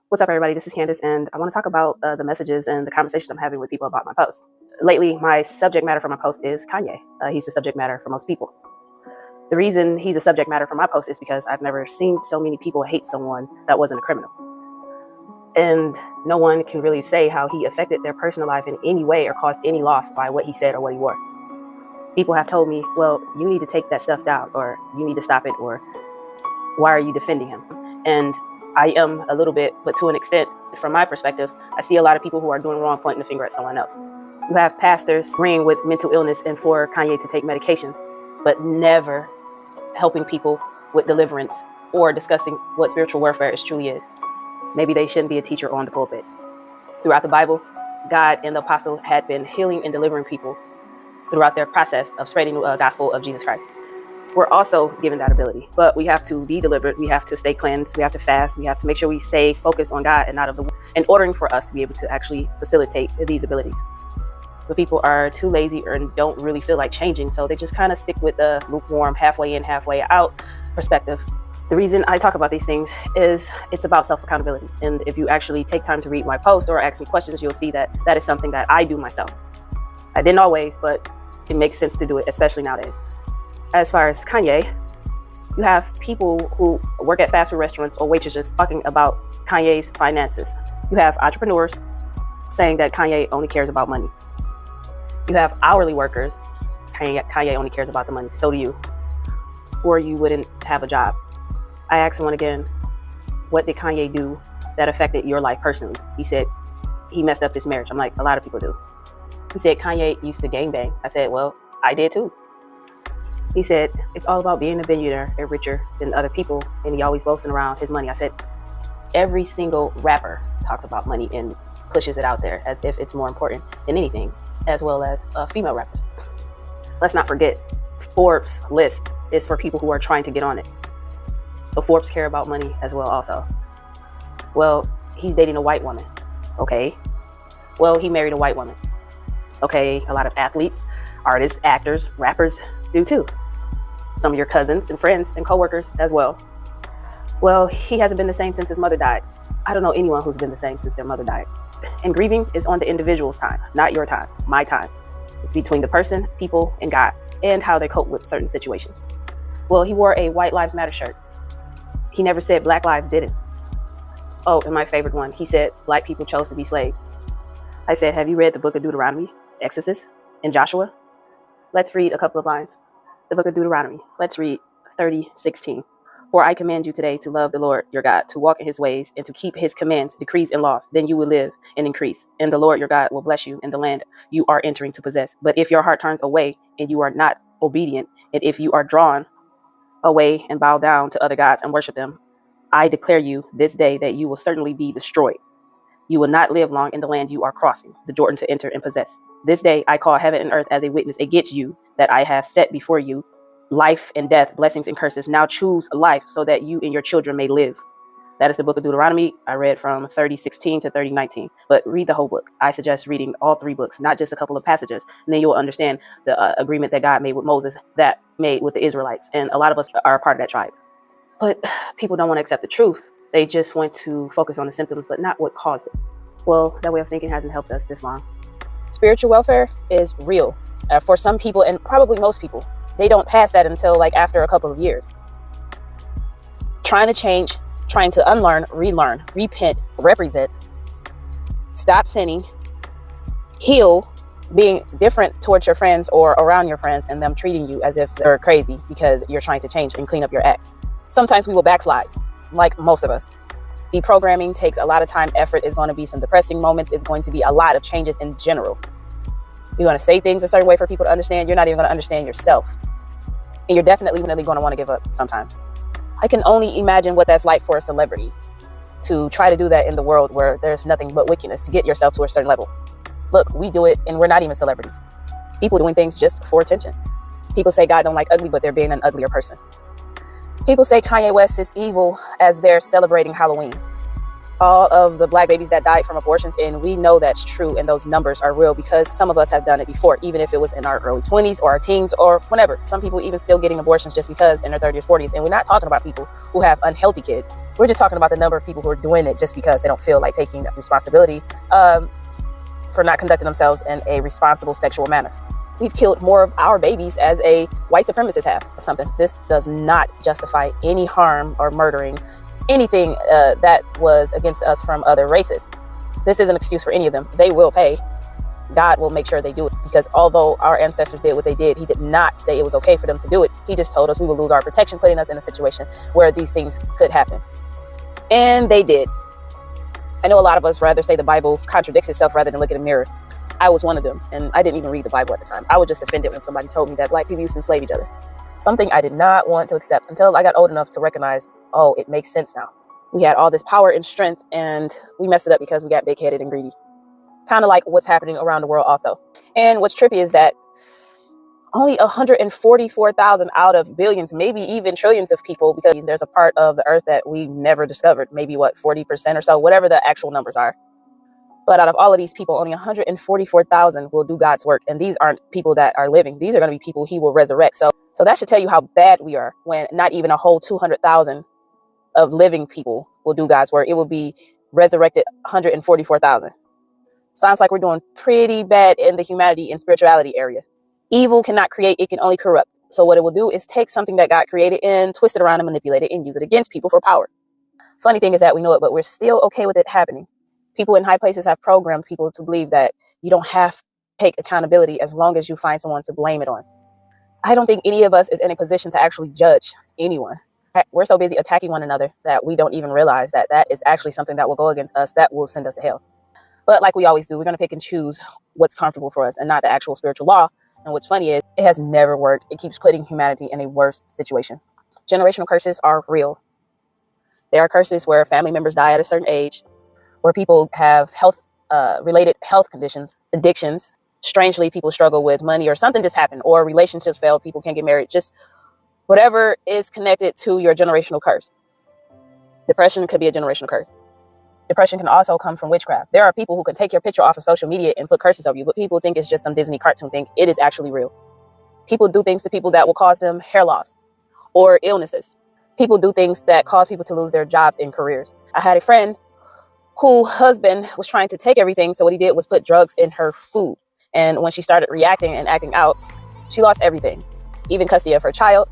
What's up, everybody? This is Candace, and I want to talk about the messages and the conversations I'm having with people about my post. Lately, my subject matter for my post is Kanye. He's the subject matter for most people. The reason he's a subject matter for my post is because I've never seen so many people hate someone that wasn't a criminal. And no one can really say how he affected their personal life in any way or caused any loss by what he said or what he wore. People have told me, well, you need to take that stuff down, or you need to stop it, or why are you defending him? And I am a little bit, but to an extent, from my perspective, I see a lot of people who are doing wrong pointing the finger at someone else. You have pastors agreeing with mental illness and for Kanye to take medications, but never helping people with deliverance or discussing what spiritual warfare truly is. Maybe they shouldn't be a teacher on the pulpit. Throughout the Bible, God and the apostle had been healing and delivering people throughout their process of spreading the gospel of Jesus Christ. We're also given that ability, but we have to be delivered. We have to stay cleansed. We have to fast. We have to make sure we stay focused on God and not of the world, in order for us to be able to actually facilitate these abilities. But people are too lazy or don't really feel like changing, so they just kind of stick with the lukewarm, halfway in, halfway out perspective. The reason I talk about these things is it's about self-accountability. And if you actually take time to read my post or ask me questions, you'll see that that is something that I do myself. I didn't always, but it makes sense to do it, especially nowadays. As far as Kanye, you have people who work at fast food restaurants or waitresses talking about Kanye's finances. You have entrepreneurs saying that Kanye only cares about money. You have hourly workers saying that Kanye only cares about the money. So do you. Or you wouldn't have a job. I asked someone again, what did Kanye do that affected your life personally? He said he messed up his marriage. I'm like, a lot of people do. He said Kanye used to gangbang. I said, well, I did too. He said, it's all about being a billionaire and richer than other people, and he always boasting around his money. I said, every single rapper talks about money and pushes it out there as if it's more important than anything, as well as female rappers. Let's not forget, Forbes' list is for people who are trying to get on it. So Forbes care about money as well also. Well, he's dating a white woman. Okay. Well, he married a white woman. Okay, a lot of athletes, artists, actors, rappers do too. Some of your cousins and friends and coworkers as well. Well, he hasn't been the same since his mother died. I don't know anyone who's been the same since their mother died. And grieving is on the individual's time, not your time, my time. It's between the person, people, and God, and how they cope with certain situations. Well, he wore a White Lives Matter shirt. He never said Black lives didn't. Oh, and my favorite one, he said Black people chose to be slaves. I said, have you read the book of Deuteronomy, Exodus, and Joshua? Let's read a couple of lines. The book of Deuteronomy. Let's read 30:16. For I command you today to love the Lord your God, to walk in his ways, and to keep his commands, decrees, and laws. Then you will live and increase, and the Lord your God will bless you in the land you are entering to possess. But if your heart turns away and you are not obedient, and if you are drawn away and bow down to other gods and worship them, I declare you this day that you will certainly be destroyed. You will not live long in the land you are crossing the Jordan to enter and possess. This day I call heaven and earth as a witness against you that I have set before you life and death, blessings and curses. Now choose life so that you and your children may live. That is the book of Deuteronomy. I read from 30:16 to 30:19. But read the whole book. I suggest reading all three books, not just a couple of passages. And then you'll understand the agreement that God made with Moses, that made with the Israelites. And a lot of us are a part of that tribe. But people don't want to accept the truth. They just want to focus on the symptoms, but not what caused it. Well, that way of thinking hasn't helped us this long. Spiritual welfare is real for some people, and probably most people. They don't pass that until like after a couple of years. Trying to change, trying to unlearn, relearn, repent, represent, stop sinning, heal, being different towards your friends or around your friends and them treating you as if they're crazy because you're trying to change and clean up your act. Sometimes we will backslide, like most of us. Deprogramming takes a lot of time, effort. Is going to be some depressing moments. It's going to be a lot of changes in general. You're going to say things a certain way for people to understand. You're not even going to understand yourself. And you're definitely going to want to give up sometimes. I can only imagine what that's like for a celebrity to try to do that in the world where there's nothing but wickedness, to get yourself to a certain level. Look, we do it and we're not even celebrities. People doing things just for attention. People say God don't like ugly, but they're being an uglier person. People say Kanye West is evil as they're celebrating Halloween. All of the Black babies that died from abortions, and we know that's true, and those numbers are real because some of us have done it before, even if it was in our early 20s or our teens or whenever. Some people even still getting abortions just because in their 30s, 40s, and we're not talking about people who have unhealthy kids. We're just talking about the number of people who are doing it just because they don't feel like taking responsibility for not conducting themselves in a responsible sexual manner. We've killed more of our babies as a white supremacist have something. This does not justify any harm or murdering anything that was against us from other races. This is an excuse for any of them. They will pay. God will make sure they do it, because although our ancestors did what they did, he did not say it was okay for them to do it. He just told us we would lose our protection, putting us in a situation where these things could happen. And they did. I know a lot of us rather say the Bible contradicts itself rather than look in a mirror. I was one of them, and I didn't even read the Bible at the time. I was just offended when somebody told me that black people used to enslave each other. Something I did not want to accept until I got old enough to recognize, oh, it makes sense now. We had all this power and strength, and we messed it up because we got big-headed and greedy. Kind of like what's happening around the world also. And what's trippy is that only 144,000 out of billions, maybe even trillions of people, because there's a part of the earth that we never discovered, maybe 40% or so, whatever the actual numbers are. But out of all of these people, only 144,000 will do God's work. And these aren't people that are living. These are going to be people he will resurrect. So that should tell you how bad we are, when not even a whole 200,000 of living people will do God's work. It will be resurrected 144,000. Sounds like we're doing pretty bad in the humanity and spirituality area. Evil cannot create, it can only corrupt. So what it will do is take something that God created and twist it around and manipulate it and use it against people for power. Funny thing is that we know it, but we're still okay with it happening. People in high places have programmed people to believe that you don't have to take accountability as long as you find someone to blame it on. I don't think any of us is in a position to actually judge anyone. We're so busy attacking one another that we don't even realize that that is actually something that will go against us, that will send us to hell. But like we always do, we're going to pick and choose what's comfortable for us and not the actual spiritual law. And what's funny is it has never worked. It keeps putting humanity in a worse situation. Generational curses are real. There are curses where family members die at a certain age, where people have related health conditions, addictions. Strangely, people struggle with money, or something just happened, or relationships fail. People can't get married. Just whatever is connected to your generational curse. Depression could be a generational curse. Depression can also come from witchcraft. There are people who can take your picture off of social media and put curses over you, but people think it's just some Disney cartoon thing. It is actually real. People do things to people that will cause them hair loss or illnesses. People do things that cause people to lose their jobs and careers. I had a friend whose husband was trying to take everything, so what he did was put drugs in her food. And when she started reacting and acting out, she lost everything, even custody of her child,